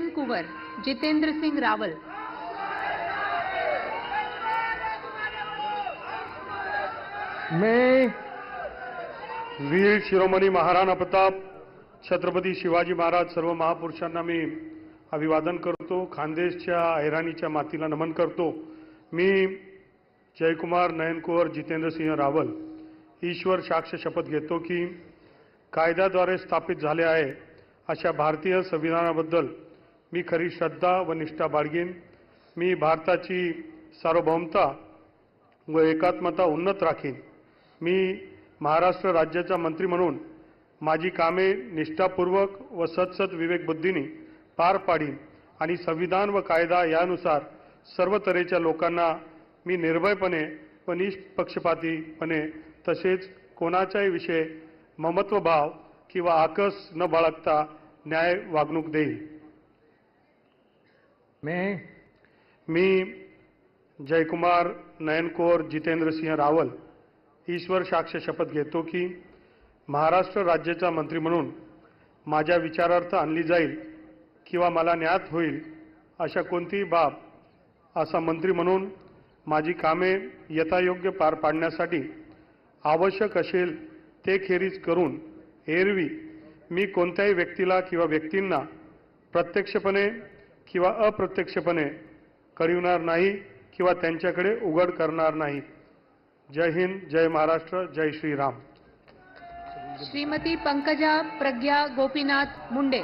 नयन कुंवर जितेंद्र सिंह रावल। मैं वीर शिरोमणी महाराणा प्रताप छत्रपती शिवाजी महाराज सर्व महापुरुषांना मी अभिवादन करतो। खानदेशच्या ऐराणीच्या मातीला नमन करतो। मी जयकुमार नयन कुंवर जितेंद्र सिंह रावल ईश्वर साक्ष शपथ घेतो की कायद्याद्वारे स्थापित झाले आहे अशा भारतीय संविधानाबद्दल मी खरी श्रद्धा व निष्ठा बाळगीन। मी भारताची सार्वभौमता व एकात्मता उन्नत राखीन। मी महाराष्ट्र राज्याचा मंत्री म्हणून माझी कामे निष्ठापूर्वक व सतसत विवेकबुद्धीने पार पाडीन आणि संविधान व कायदा यानुसार सर्व तऱ्हेच्या लोकांना मी निर्भयपणे व निष्पक्षपातीपणे तसेच कोणाच्याही विषयी ममत्वभाव किंवा आकस न बाळगता न्याय वागणूक देईल। मी जयकुमार नयन कुंवर जितेंद्र सिंह रावल ईश्वर साक्ष शपथ घेतो की महाराष्ट्र राज्याचा मंत्री म्हणून माझ्या विचारार्थ आणली जाईल किंवा मला ज्ञात होईल अशा कोणतीही बाब असा मंत्री म्हणून माझी कामे यथायोग्य पार पाडण्यासाठी आवश्यक असेल ते खेरीज करून एरवी मी कोणत्याही व्यक्तीला किंवा व्यक्तींना प्रत्यक्षपणे किंवा अप्रत्यक्षपणे कळविणार नाही किंवा त्यांच्याकडे उघड करणार नाही। जय हिंद, जय महाराष्ट्र, जय श्रीराम। श्रीमती पंकजा प्रज्ञा गोपीनाथ मुंडे।